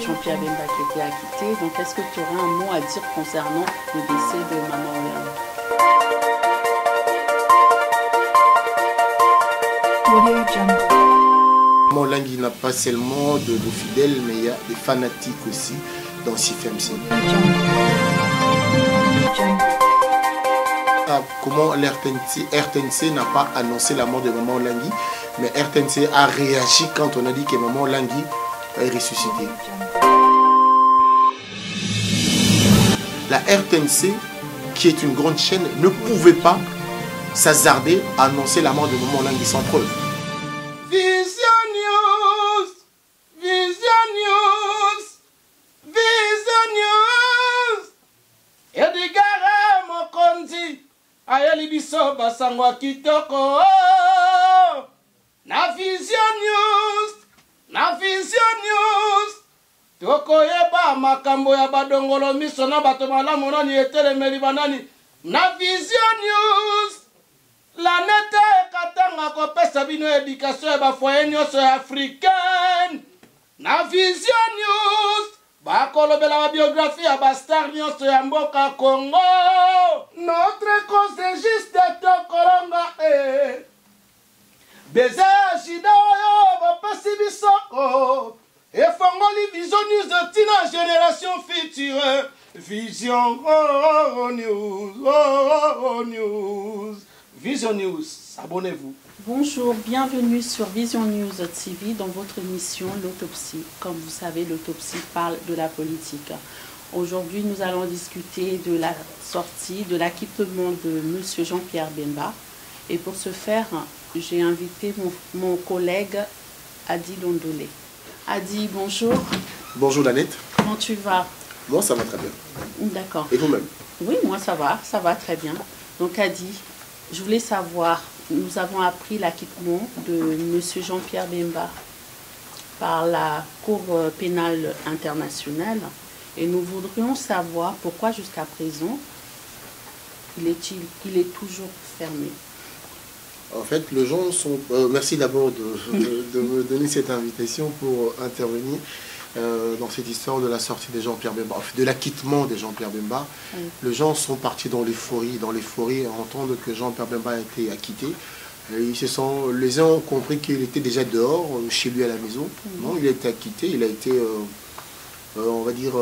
Jean-Pierre Bemba qui était acquitté. Donc, est-ce que tu aurais un mot à dire concernant le décès de Maman Orléans? Maman Lingui n'a pas seulement de fidèles, mais il y a des fanatiques aussi dans CFMC. Comment RTNC n'a pas annoncé la mort de Maman Lingui, mais RTNC a réagi quand on a dit que Maman Lingui est ressuscitée. La RTNC, qui est une grande chaîne, ne pouvait pas s'hasarder à annoncer la mort de Maman Lingui sans preuve. Vision News, Vision News, Vision News. Edigara mokonzi, ayeli biso basango kitoko. Na Vision News, na Vision News. Toko yeba makambo ya badongolo miso na bato malamu nani etelemeli banani. Na Vision News. La nete katanga kopesa bino éducation ya bafoye nyonso ya africaine. Na Vision News bakolobela ba biographie ya bastar nyonso ya mboka Congo. Notre cause est juste tokolonga beze shida oyo bapesi biso efongoli Vision News de tina génération future. Vision News. Vision News, abonnez-vous. Bonjour, bienvenue sur Vision News TV dans votre émission L'autopsie. Comme vous savez, l'autopsie parle de la politique. Aujourd'hui, nous allons discuter de la sortie, de l'acquittement de M. Jean-Pierre Bemba. Et pour ce faire, j'ai invité mon collègue Adi Londolé. Adi, bonjour. Bonjour Danette. Comment tu vas? Moi, ça va très bien. D'accord. Et vous-même? Oui, moi ça va très bien. Donc Adi, je voulais savoir, nous avons appris l'acquittement de M. Jean-Pierre Bemba par la Cour pénale internationale et nous voudrions savoir pourquoi jusqu'à présent il est toujours fermé. En fait, les gens sont... merci d'abord de me donner cette invitation pour intervenir dans cette histoire de la sortie de Jean-Pierre Bemba, de l'acquittement de Jean-Pierre Bemba. Oui. Les gens sont partis dans l'euphorie à entendre que Jean-Pierre Bemba a été acquitté. Les uns ont compris qu'il était déjà dehors, chez lui à la maison. Non, il a été acquitté, il a été, on va dire,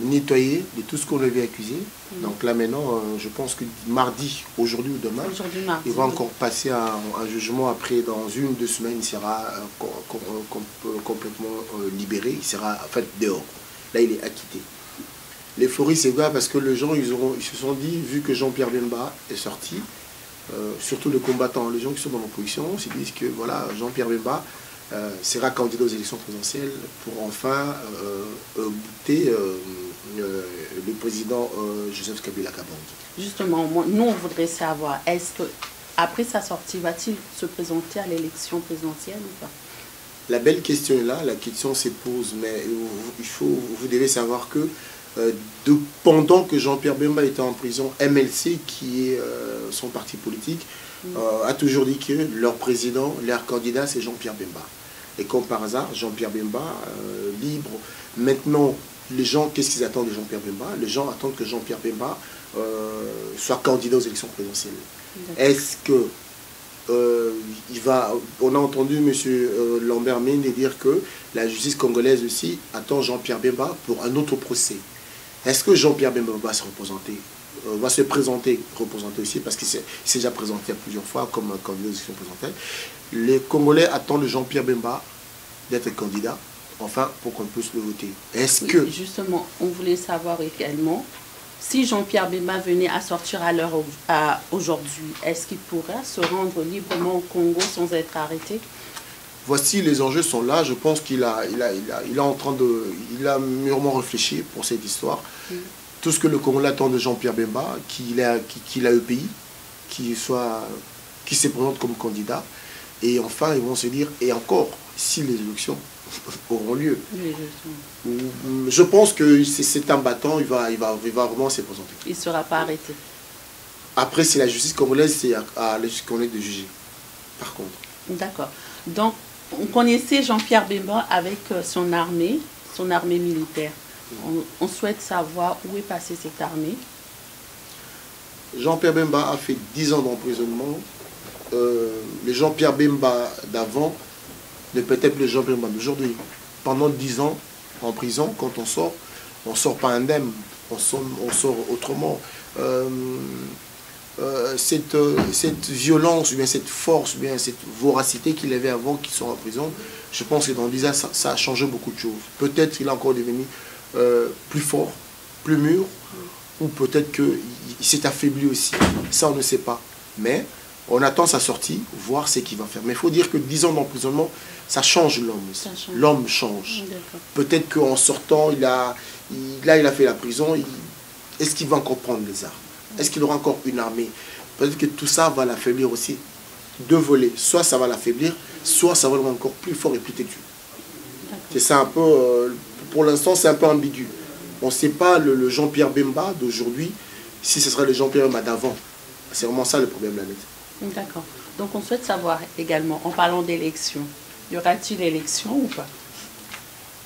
nettoyé de tout ce qu'on avait accusé. Donc là maintenant, je pense que mardi, aujourd'hui ou demain, il va encore passer un jugement. Après, dans 1 ou 2 semaines, il sera complètement libéré, il sera en fait dehors. Là, il est acquitté. L'euphorie, c'est vrai parce que les gens, ils se sont dit, vu que Jean-Pierre Bemba est sorti, surtout les combattants, les gens qui sont dans l'opposition, se disent que voilà, Jean-Pierre Bemba sera candidat aux élections présidentielles pour enfin bouter le président Joseph Kabila Kabange. Justement, nous on voudrait savoir, est-ce que après sa sortie, va-t-il se présenter à l'élection présidentielle ou pas? La belle question est là, la question se pose, mais vous devez savoir que pendant que Jean-Pierre Bemba était en prison, MLC, qui est son parti politique, a toujours dit que leur président, leur candidat, c'est Jean-Pierre Bemba. Et comme par hasard, Jean-Pierre Bemba, libre. Maintenant, les gens, qu'est-ce qu'ils attendent de Jean-Pierre Bemba? Les gens attendent que Jean-Pierre Bemba soit candidat aux élections présidentielles. Est-ce que on a entendu M. Lambert Mende dire que la justice congolaise aussi attend Jean-Pierre Bemba pour un autre procès. Est-ce que Jean-Pierre Bemba va se présenter aussi, parce qu'il s'est déjà présenté plusieurs fois comme candidat aux élections présidentielles. Les Congolais attendent Jean-Pierre Bemba d'être candidat, enfin, pour qu'on puisse le voter. Est-ce que... Justement, on voulait savoir également, si Jean-Pierre Bemba venait à sortir à l'heure aujourd'hui, est-ce qu'il pourrait se rendre librement au Congo sans être arrêté? Voici, les enjeux sont là. Je pense qu'il a mûrement réfléchi pour cette histoire. Tout ce que le Congo attend de Jean-Pierre Bemba, qu'il a au pays, qui se présente comme candidat. Et enfin, ils vont se dire, et encore, si les élections auront lieu. Je pense que c'est un battant, il va vraiment se présenter. Il ne sera pas arrêté. Après, c'est la justice congolaise, c'est à la justice congolaise de juger, par contre. D'accord. Donc, on connaissait Jean-Pierre Bemba avec son armée, son armée militaire. On souhaite savoir où est passée cette armée. Jean-Pierre Bemba a fait 10 ans d'emprisonnement. Le Jean-Pierre Bemba d'avant ne peut être le Jean-Pierre Bemba d'aujourd'hui. Pendant 10 ans en prison, quand on sort pas indemne, on sort autrement. Cette violence, ou bien cette force, ou bien cette voracité qu'il avait avant qu'il soit en prison, je pense que dans 10 ans, ça a changé beaucoup de choses. Peut-être qu'il est encore devenu plus fort, plus mûr, ou peut-être qu'il s'est affaibli aussi. Ça, on ne sait pas. Mais on attend sa sortie, voir ce qu'il va faire. Mais il faut dire que 10 ans d'emprisonnement, ça change l'homme. L'homme change. Peut-être qu'en sortant, il a fait la prison. Est-ce qu'il va encore prendre les armes? Est-ce qu'il aura encore une armée? Peut-être que tout ça va l'affaiblir aussi. Deux volets. Soit ça va l'affaiblir, soit ça va le rendre encore plus fort et plus têtu. C'est ça un peu... pour l'instant, c'est un peu ambigu. On ne sait pas le Jean-Pierre Bemba d'aujourd'hui, si ce sera le Jean-Pierre Bemba d'avant. C'est vraiment ça le problème, la nette. D'accord. Donc on souhaite savoir également, en parlant d'élection, y aura-t-il élection ou pas?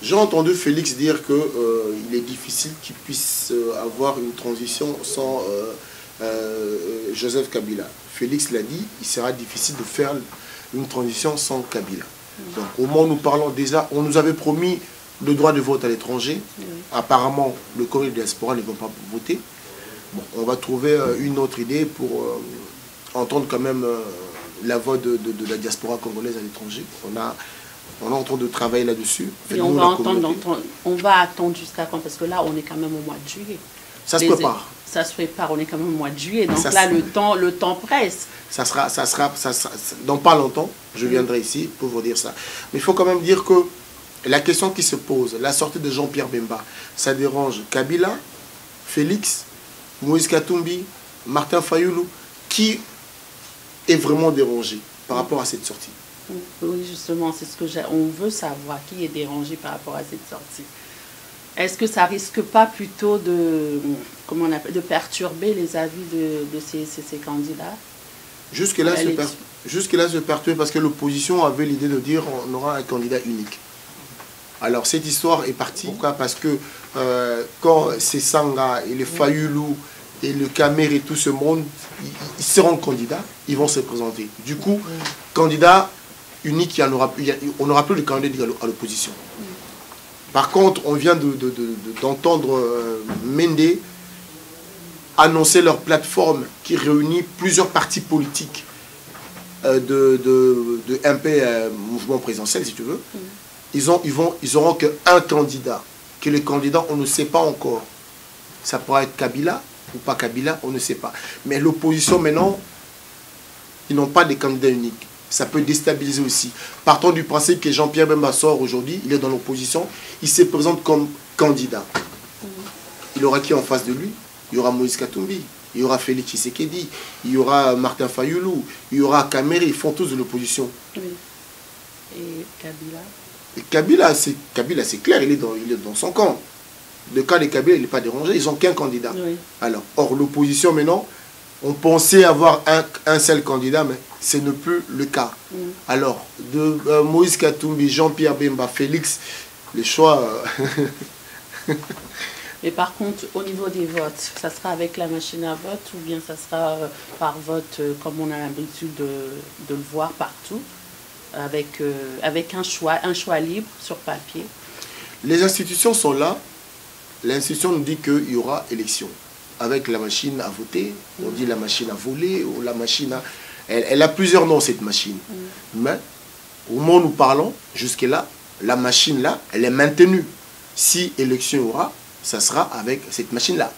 J'ai entendu Félix dire qu'il est difficile qu'il puisse avoir une transition sans Joseph Kabila. Félix l'a dit, il sera difficile de faire une transition sans Kabila. Donc au moment où nous parlons déjà, on nous avait promis le droit de vote à l'étranger. Apparemment, le Congrès de diaspora ne va pas voter. Bon, on va trouver une autre idée pour entendre quand même la voix de la diaspora congolaise à l'étranger. On est en train de travailler là-dessus. Et on va attendre jusqu'à quand? Parce que là, on est quand même au mois de juillet. Ça se prépare. Ça se prépare, on est quand même au mois de juillet. Donc là, le temps presse. Ça sera, dans pas longtemps, je viendrai ici pour vous dire ça. Mais il faut quand même dire que la question qui se pose, la sortie de Jean-Pierre Bemba, ça dérange Kabila, Félix, Moïse Katumbi, Martin Fayoulou, qui est vraiment dérangé par rapport à cette sortie? Oui, justement, c'est ce que on veut savoir, qui est dérangé par rapport à cette sortie. Est-ce que ça risque pas plutôt de perturber les avis de ces candidats? Jusque-là, se perturbe parce que l'opposition avait l'idée de dire on aura un candidat unique. Alors, cette histoire est partie. Pourquoi? Parce que quand c'est Sanga et le Fayoulou et le Kamer et tout ce monde, ils seront candidats, ils vont se présenter. Du coup, candidat unique, on n'aura plus de candidat à l'opposition. Par contre, on vient d'entendre Mende annoncer leur plateforme qui réunit plusieurs partis politiques de MP, mouvement présidentiel, si tu veux. Ils auront qu'un candidat. Que les candidats, on ne sait pas encore. Ça pourra être Kabila ou pas Kabila, on ne sait pas. Mais l'opposition, maintenant, ils n'ont pas de candidat unique. Ça peut déstabiliser aussi. Partons du principe que Jean-Pierre Bemba sort aujourd'hui, il est dans l'opposition, il se présente comme candidat. Il aura qui en face de lui? Il y aura Moïse Katumbi, il y aura Félix Tshisekedi, il y aura Martin Fayoulou, il y aura Kamer, ils font tous de l'opposition. Oui. Et Kabila? Et Kabila, c'est clair, il est dans son camp. Le cas de Kabila, il n'est pas dérangé, ils n'ont qu'un candidat. Oui. Alors, or, l'opposition maintenant, on pensait avoir un seul candidat, mais ce n'est plus le cas. Alors, de Moïse Katumbi, Jean-Pierre Bemba, Félix, les choix... Mais par contre, au niveau des votes, ça sera avec la machine à vote ou bien ça sera par vote, comme on a l'habitude de le voir partout, avec un choix libre sur papier? Les institutions sont là. L'institution nous dit qu'il y aura élection. Avec la machine à voter, on dit la machine à voler, ou la machine à... Elle a plusieurs noms, cette machine. Mais au moment où nous parlons, jusque-là, la machine-là, elle est maintenue. Si élection y aura, ça sera avec cette machine-là.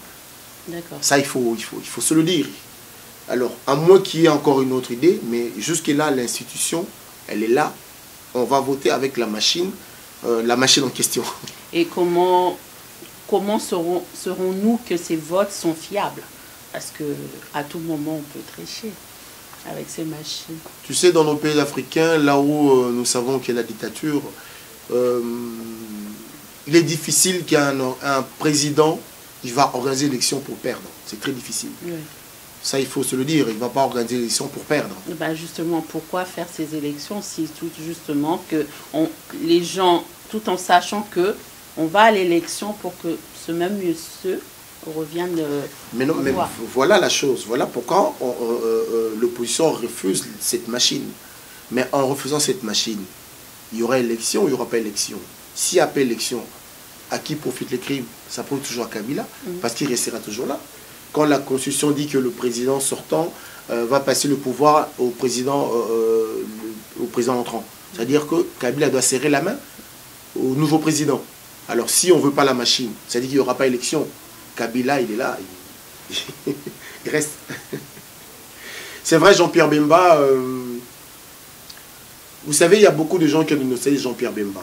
D'accord. Ça, il faut se le dire. Alors, à moins qu'il y ait encore une autre idée, mais jusque-là, l'institution, elle est là. On va voter avec la machine en question. Et comment saurons-nous que ces votes sont fiables? Parce qu'à tout moment, on peut tricher avec ces machines. Tu sais, dans nos pays africains, là où nous savons qu'il y a la dictature, il est difficile qu'un président il va organiser l'élection pour perdre. C'est très difficile. Oui. Ça, il faut se le dire. Il ne va pas organiser l'élection pour perdre. Ben justement, pourquoi faire ces élections si tout justement que les gens, tout en sachant que on va à l'élection pour que ce même monsieur revienne mais non, au mais pouvoir. voilà la chose. Voilà pourquoi l'opposition refuse cette machine. Mais en refusant cette machine, il y aura élection ou il n'y aura pas élection. S'il n'y a pas élection, à qui profitent les crimes? Ça profite toujours à Kabila, parce qu'il restera toujours là. Quand la Constitution dit que le président sortant va passer le pouvoir au président entrant, c'est-à-dire que Kabila doit serrer la main au nouveau président. Alors si on ne veut pas la machine, c'est-à-dire qu'il n'y aura pas élection, Kabila, il est là, il reste. C'est vrai, Jean-Pierre Bemba, vous savez, il y a beaucoup de gens qui ont dénoncé Jean-Pierre Bemba.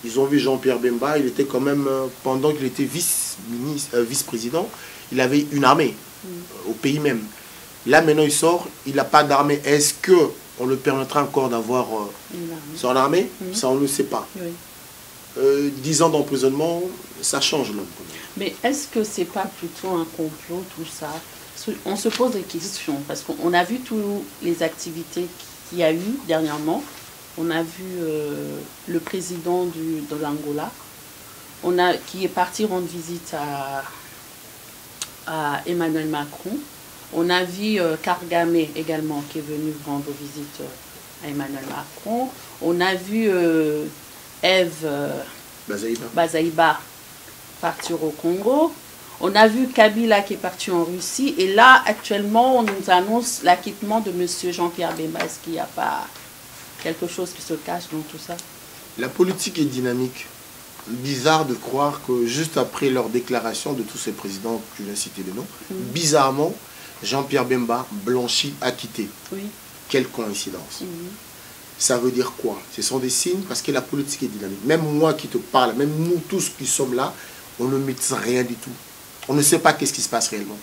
Ils ont vu Jean-Pierre Bemba, il était quand même, pendant qu'il était vice-président, il avait une armée au pays même. Là, maintenant, il sort, il n'a pas d'armée. Est-ce qu'on le permettra encore d'avoir son armée? Ça, on ne sait pas. Oui. 10 ans d'emprisonnement, ça change l'homme. Mais est-ce que c'est pas plutôt un complot, tout ça? On se pose des questions, parce qu'on a vu toutes les activités qu'il y a eu dernièrement. On a vu le président de l'Angola, qui est parti rendre visite à Emmanuel Macron. On a vu Kagame également qui est venu rendre visite à Emmanuel Macron. On a vu Eve Bazaïba partir au Congo. On a vu Kabila qui est parti en Russie. Et là, actuellement, on nous annonce l'acquittement de M. Jean-Pierre Bemba. Est-ce qu'il n'y a pas quelque chose qui se cache dans tout ça? La politique est dynamique. Bizarre de croire que juste après leur déclaration de tous ces présidents que je viens de citer le nom, bizarrement, Jean-Pierre Bemba blanchi, acquitté. Oui. Quelle coïncidence. Ça veut dire quoi? Ce sont des signes parce que la politique est dynamique. Même moi qui te parle, même nous tous qui sommes là, on ne maîtrise rien du tout. On ne sait pas qu'est-ce qui se passe réellement.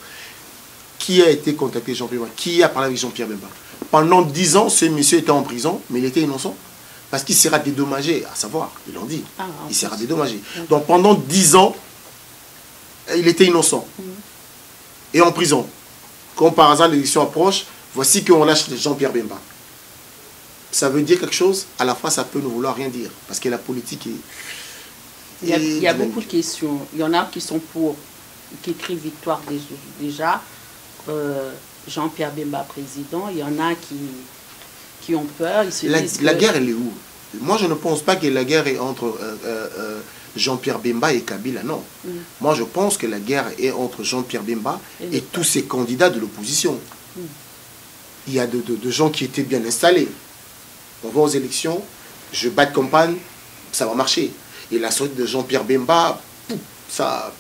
Qui a été contacté Jean-Pierre Bemba? Qui a parlé avec Jean-Pierre Bemba? Pendant 10 ans, ce monsieur était en prison, mais il était innocent. Parce qu'il sera dédommagé, à savoir, ils l'ont dit, il sera dédommagé. Donc pendant 10 ans, il était innocent. Et en prison. Comme par hasard l'élection approche, voici qu'on lâche Jean-Pierre Bemba. Ça veut dire quelque chose, à la fois ça peut ne vouloir rien dire. Parce que la politique est... Il y a beaucoup de questions. Il y en a qui sont pour, qui écrivent victoire déjà. Jean-Pierre Bemba président. Il y en a qui ont peur. Ils se disent la guerre, elle est où? Moi, je ne pense pas que la guerre est entre Jean-Pierre Bemba et Kabila, non. Moi, je pense que la guerre est entre Jean-Pierre Bemba et tous ces candidats de l'opposition. Il y a de gens qui étaient bien installés. On va aux élections, je bats de campagne, ça va marcher. Et la sortie de Jean-Pierre Bemba, ça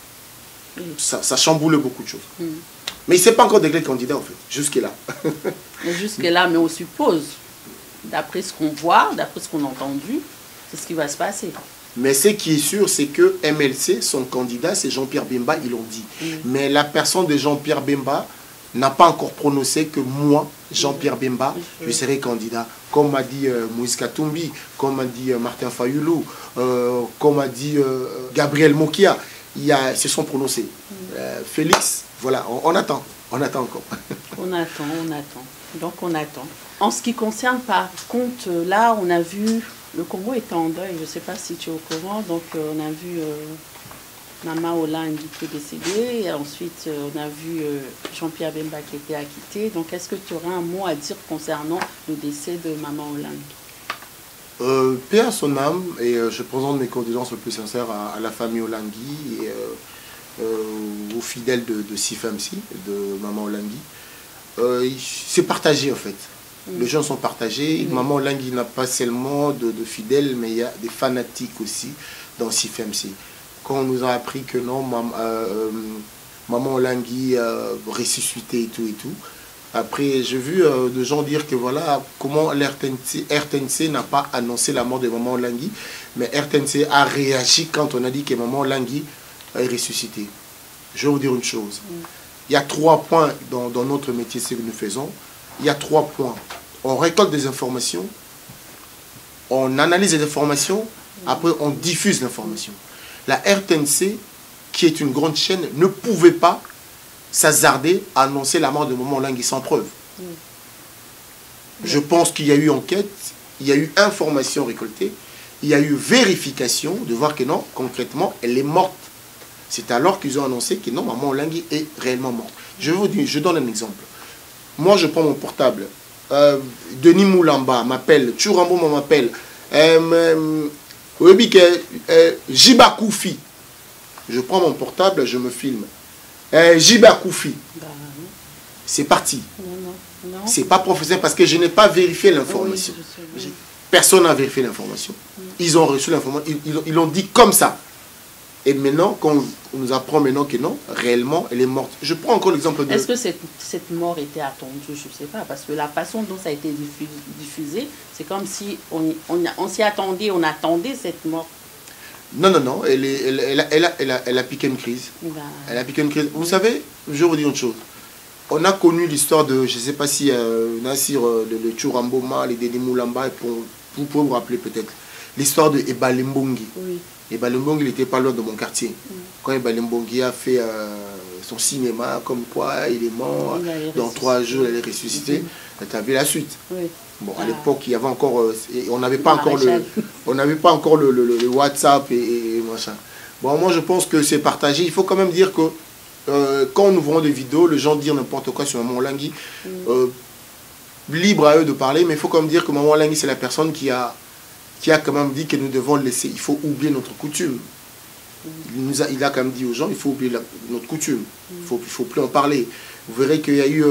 chamboule beaucoup de choses. Mais il ne s'est pas encore déclaré candidat, en fait, jusque-là. Jusque-là, mais on suppose, d'après ce qu'on voit, d'après ce qu'on a entendu, c'est ce qui va se passer. Mais ce qui est sûr, c'est que MLC, son candidat, c'est Jean-Pierre Bemba, ils l'ont dit. Mais la personne de Jean-Pierre Bemba n'a pas encore prononcé que moi, Jean-Pierre Bemba, je serai candidat. Comme a dit Moïse Katumbi, comme a dit Martin Fayoulou, comme a dit Gabriel Mokia, ils se sont prononcés. Félix, voilà, on attend encore. On attend. Donc on attend. En ce qui concerne par contre, là on a vu, le Congo était en deuil, je ne sais pas si tu es au courant, donc on a vu Mama Olangi qui est décédée, et ensuite on a vu Jean-Pierre Bemba qui était acquitté. Donc est-ce que tu aurais un mot à dire concernant le décès de Maman Olangi? Paix à son âme, et je présente mes condoléances les plus sincères à la famille Olangi et aux fidèles de CIFMC, de Maman Olangi. C'est partagé en fait. Les gens sont partagés. Maman Olangi n'a pas seulement de fidèles, mais il y a des fanatiques aussi dans CIFMC. Quand on nous a appris que non, Maman Olangi ressuscité et tout. Après, j'ai vu des gens dire que voilà, comment RTNC n'a pas annoncé la mort de Maman Olangi, mais RTNC a réagi quand on a dit que Maman Olangi est ressuscité. Je vais vous dire une chose. Il y a 3 points dans notre métier, ce que nous faisons. Il y a 3 points. On récolte des informations, on analyse les informations, après on diffuse l'information. La RTNC, qui est une grande chaîne, ne pouvait pas s'hasarder à annoncer la mort de Maman Olangi sans preuve. Je pense qu'il y a eu enquête, il y a eu information récoltée, il y a eu vérification de voir que non, concrètement, elle est morte. C'est alors qu'ils ont annoncé que non, maman Olengi est réellement morte. Je vous dis, je donne un exemple. Moi, je prends mon portable. Denis Moulamba m'appelle, Tchourambo m'appelle, Jiba Koufi. Je prends mon portable, je me filme. Jiba Koufi. C'est parti. Non. C'est pas professionnel parce que je n'ai pas vérifié l'information. Oui, Personne n'a vérifié l'information. Ils ont reçu l'information, ils l'ont dit comme ça. Et maintenant, quand on nous apprend maintenant que non, réellement, elle est morte. Je prends encore l'exemple de... Est-ce que cette mort était attendue? Je ne sais pas, parce que la façon dont ça a été diffusé, c'est comme si on s'y attendait, on attendait cette mort. Non, elle a piqué une crise. Elle a piqué une crise. Vous savez, je vais vous dire une chose. On a connu l'histoire de, je ne sais pas si Nassir, le Tchouramboma, les Denis Moulamba, vous pouvez vous rappeler peut-être, l'histoire de Ebalimbongi. Oui. Ebalimbongi, il n'était pas loin de mon quartier. Quand Ebalimbongi a fait son cinéma, comme quoi il est mort, dans 3 jours, il est ressuscité, tu as vu la suite. Oui. Bon, à l'époque, il y avait encore, on n'avait pas encore le WhatsApp et machin. Bon, moi, je pense que c'est partagé. Il faut quand même dire que quand nous voyons des vidéos, les gens disent n'importe quoi sur Maman Olengi, libre à eux de parler, mais il faut quand même dire que Maman Olengi, c'est la personne qui a quand même dit que nous devons le laisser. Il faut oublier notre coutume. Il a quand même dit aux gens, il faut oublier notre coutume. Il faut plus en parler. Vous verrez qu'il y a eu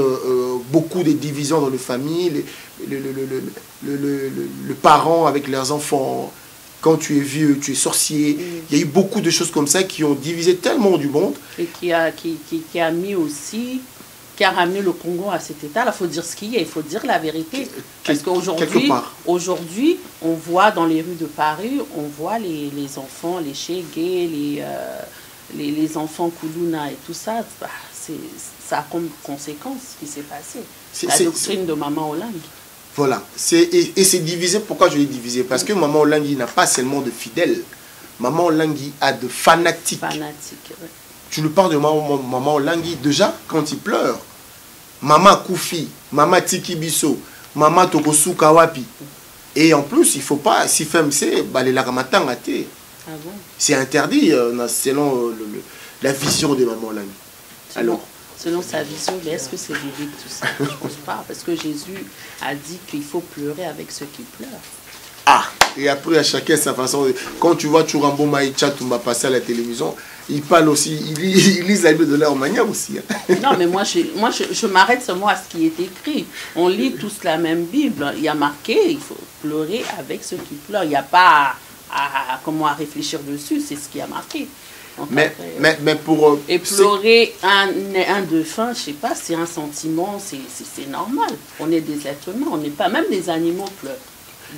beaucoup de divisions dans les familles, le parent avec leurs enfants. Quand tu es vieux, tu es sorcier. Il y a eu beaucoup de choses comme ça qui ont divisé tellement du monde. Et qui a mis aussi, qui a ramené le Congo à cet état-là. Il faut dire ce qu'il y a, il faut dire la vérité. Parce qu'aujourd'hui, on voit dans les rues de Paris, on voit les enfants, les Chégué, les enfants Koulouna et tout ça. Ça a comme conséquence ce qui s'est passé. La doctrine de Maman Olengi. Voilà. Et c'est divisé. Pourquoi je l'ai divisé? Parce que Maman Olengi n'a pas seulement de fidèles. Maman Olengi a de fanatiques. Ouais. Tu lui parles de Maman Olengi, déjà, quand il pleure. Maman Koufi, Maman Tiki Bisso, Maman Tokosu Kawapi. Et en plus, il ne faut pas, si FMC, les laramatang à thé. Ah bon? C'est interdit selon la vision de Maman Olengi. Alors, selon sa vision, mais est-ce que c'est véridique tout ça? Je ne pense pas, parce que Jésus a dit qu'il faut pleurer avec ceux qui pleurent. Ah, et après, à chacun sa façon. Quand tu vois Tchourambo Maïcha Toumba passer à la télévision, il parle aussi, il lit la Bible de leur manière aussi. Non, mais moi, je m'arrête seulement à ce qui est écrit. On lit tous la même Bible. Il y a marqué, il faut pleurer avec ceux qui pleurent. Il n'y a pas à réfléchir dessus, c'est ce qui a marqué. Mais pour... et pleurer un défunt, je sais pas, c'est un sentiment, c'est normal. On est des êtres humains, on n'est pas, même des animaux pleurent.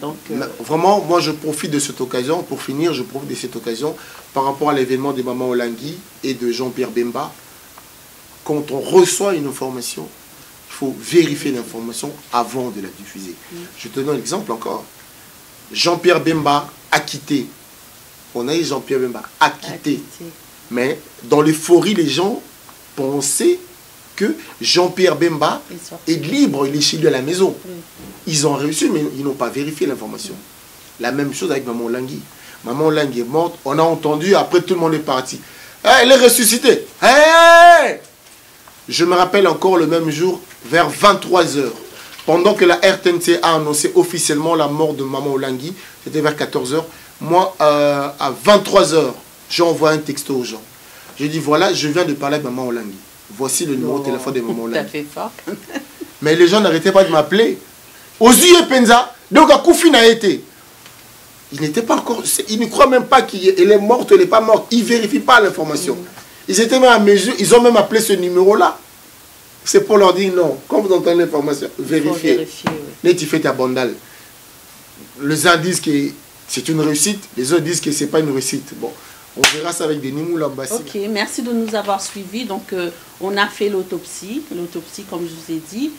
Donc, vraiment, moi je profite de cette occasion, pour finir, je profite de cette occasion par rapport à l'événement de Maman Olengi et de Jean-Pierre Bemba. Quand on reçoit une information, il faut vérifier l'information avant de la diffuser. Je te donne un exemple encore. Jean-Pierre Bemba a quitté. On a eu Jean-Pierre Bemba a quitté. Mais dans l'euphorie, les gens pensaient que Jean-Pierre Bemba est libre, il est chez lui à la maison. Ils ont réussi, mais ils n'ont pas vérifié l'information. La même chose avec Maman Olengi. Maman Olengi est morte, on a entendu, après tout le monde est parti. Elle est ressuscitée. Je me rappelle encore le même jour, vers 23 h, pendant que la RTNC a annoncé officiellement la mort de Maman Olengi, c'était vers 14 h. Moi, à 23 h, j'envoie un texto aux gens. Je dis, voilà, je viens de parler avec Maman Olengi. Voici le numéro de téléphone de Maman Olengi. Ça fait fort. Mais les gens n'arrêtaient pas de m'appeler. Ozu et Penza, donc à Koufi n'a été. Il n'était pas encore... Ils ne croient même pas qu'elle est morte ou elle n'est pas morte. Ils ne vérifient pas l'information. Ils étaient même à mesure, ils ont même appelé ce numéro-là. C'est pour leur dire non. Quand vous entendez l'information, vérifiez. Oui. Tu fais ta bandale. Les uns disent que c'est une réussite, les autres disent que ce n'est pas une réussite. Bon, on verra ça avec des Nimoulamba. Ok, merci de nous avoir suivis. Donc, on a fait l'autopsie. L'autopsie, comme je vous ai dit,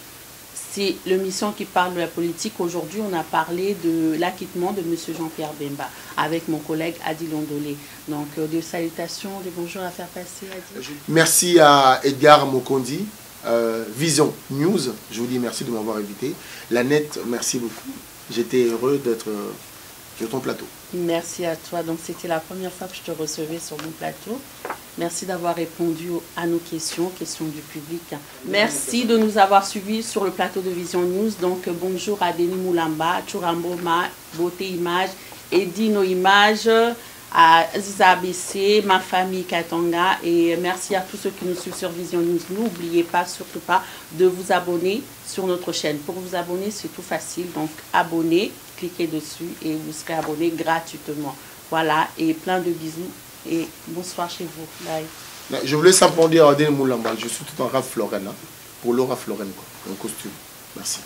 c'est l'émission qui parle de la politique. Aujourd'hui, on a parlé de l'acquittement de M. Jean-Pierre Bemba avec mon collègue Adi Londolé. Donc, des salutations, des bonjours à faire passer, Adi. Merci à Edgar Mokondi, Vision News. Je vous dis merci de m'avoir invité. La Nette, merci beaucoup. J'étais heureux d'être sur ton plateau. Merci à toi. Donc, c'était la première fois que je te recevais sur mon plateau. Merci d'avoir répondu à nos questions du public. Merci de nous avoir suivis sur le plateau de Vision News. Donc, bonjour à Denis Moulamba, Churamboma, Beauté Image, Edino Image, à Ziza ABC, ma famille Katanga. Et merci à tous ceux qui nous suivent sur Vision News. N'oubliez pas, surtout pas, de vous abonner sur notre chaîne. Pour vous abonner, c'est tout facile. Donc, abonnez, cliquez dessus et vous serez abonné gratuitement. Voilà, et plein de bisous. Et bonsoir chez vous. Bye. Je voulais simplement dire à Denis Moulamba, je suis tout en Ralph Lauren, pour Laura Florent, en costume. Merci.